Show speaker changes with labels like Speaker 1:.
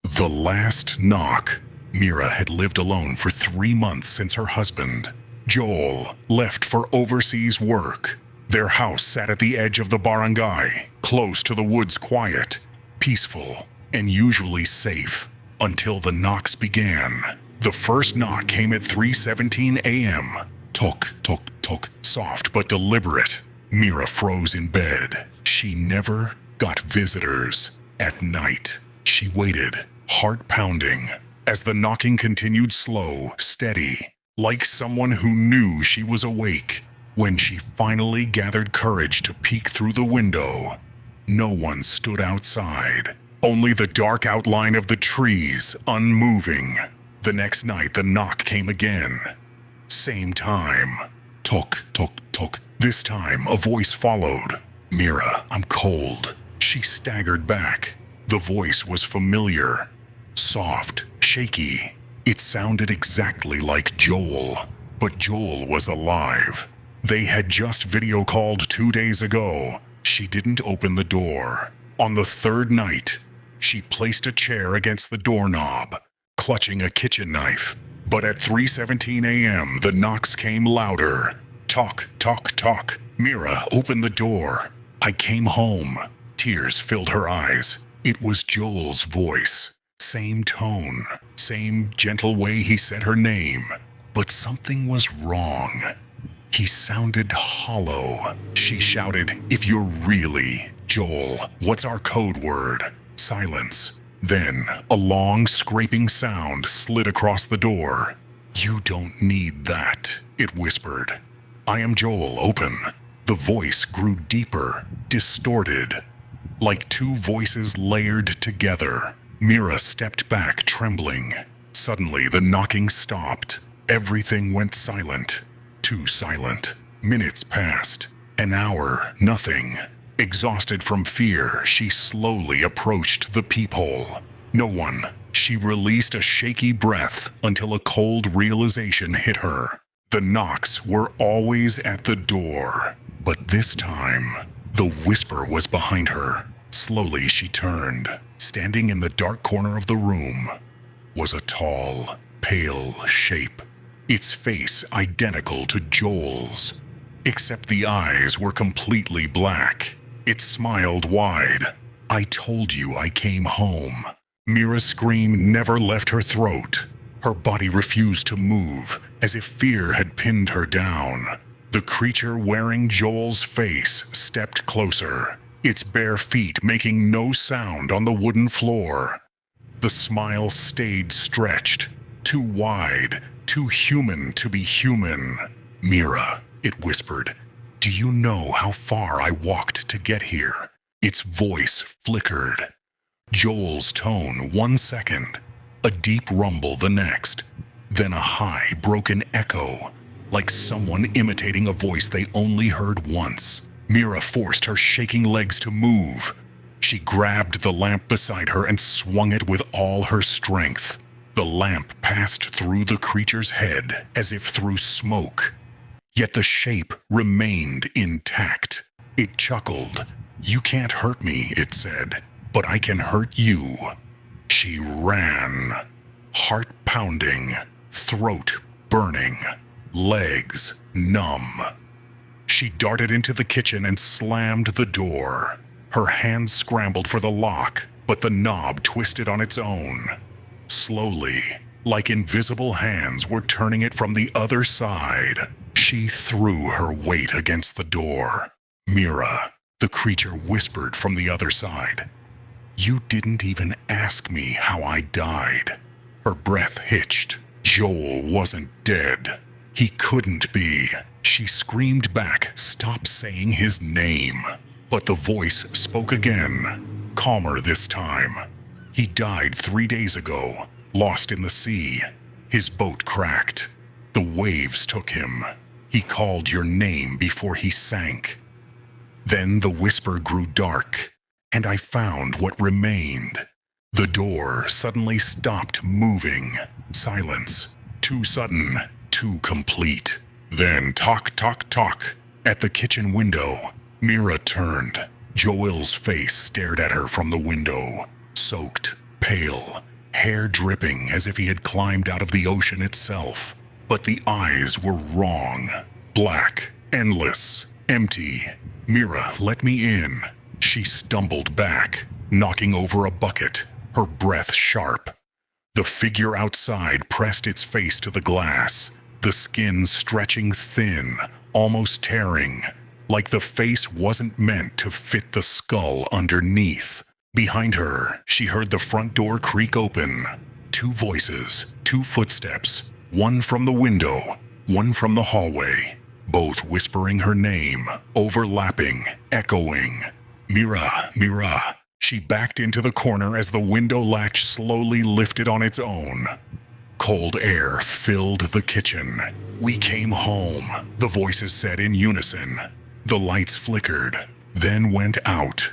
Speaker 1: The last knock. Mira had lived alone for 3 months since her husband, Joel, left for overseas work. Their house sat at the edge of the barangay, close to the woods, quiet, peaceful, and usually safe, until the knocks began. The first knock came at 3:17 a.m. Tok, tok, tok, soft but deliberate. Mira froze in bed. She never got visitors. At night, she waited, heart pounding, as the knocking continued, slow, steady, like someone who knew she was awake. When she finally gathered courage to peek through the window, no one stood outside, only the dark outline of the trees, unmoving. The next night, the knock came again. Same time. Tok, tok, tok. This time, a voice followed. "Mira, I'm cold." She staggered back. The voice was familiar. Soft, shaky. It sounded exactly like Joel. But Joel was alive. They had just video called 2 days ago. She didn't open the door. On the third night, she placed a chair against the doorknob, clutching a kitchen knife. But at 3:17 a.m., the knocks came louder. Talk, talk, talk. Mira opened the door. "I came home." Tears filled her eyes. It was Joel's voice. Same tone, same gentle way he said her name. But something was wrong. He sounded hollow. She shouted, "If you're really Joel, what's our code word?" Silence. Then, a long, scraping sound slid across the door. "You don't need that," it whispered. "I am Joel, open." The voice grew deeper, distorted, like two voices layered together. Mira stepped back, trembling. Suddenly, the knocking stopped. Everything went silent. Too silent. Minutes passed. An hour, nothing. Exhausted from fear, she slowly approached the peephole. No one. She released a shaky breath until a cold realization hit her. The knocks were always at the door. But this time, the whisper was behind her. Slowly she turned. Standing in the dark corner of the room was a tall, pale shape. Its face identical to Joel's, except the eyes were completely black. It smiled wide. "I told you I came home." Mira's scream never left her throat. Her body refused to move, as if fear had pinned her down. The creature wearing Joel's face stepped closer, its bare feet making no sound on the wooden floor. The smile stayed stretched, too wide, too human to be human. "Mira," it whispered, "do you know how far I walked to get here?" Its voice flickered. Joel's tone 1 second, a deep rumble the next, then a high, broken echo, like someone imitating a voice they only heard once. Mira forced her shaking legs to move. She grabbed the lamp beside her and swung it with all her strength. The lamp passed through the creature's head as if through smoke. Yet the shape remained intact. It chuckled. "You can't hurt me," it said, "but I can hurt you." She ran, heart pounding, throat burning, legs numb. She darted into the kitchen and slammed the door. Her hands scrambled for the lock, but the knob twisted on its own. Slowly, like invisible hands were turning it from the other side, she threw her weight against the door. "Mira," the creature whispered from the other side, "you didn't even ask me how I died." Her breath hitched. Joel wasn't dead. He couldn't be. She screamed back, "Stop saying his name." But the voice spoke again, calmer this time. "He died 3 days ago, lost in the sea. His boat cracked. The waves took him. He called your name before he sank." Then the whisper grew dark, and I found what remained. The door suddenly stopped moving. Silence. Too sudden, too complete. Then talk, talk, talk. At the kitchen window, Mira turned. Joel's face stared at her from the window, soaked, pale, hair dripping as if he had climbed out of the ocean itself. But the eyes were wrong. Black, endless, empty. "Mira, let me in." She stumbled back, knocking over a bucket, her breath sharp. The figure outside pressed its face to the glass, the skin stretching thin, almost tearing, like the face wasn't meant to fit the skull underneath. Behind her, she heard the front door creak open. 2 voices, 2 footsteps, one from the window, one from the hallway, both whispering her name, overlapping, echoing. "Mira, Mira." She backed into the corner as the window latch slowly lifted on its own. Cold air filled the kitchen. "We came home," the voices said in unison. The lights flickered, then went out,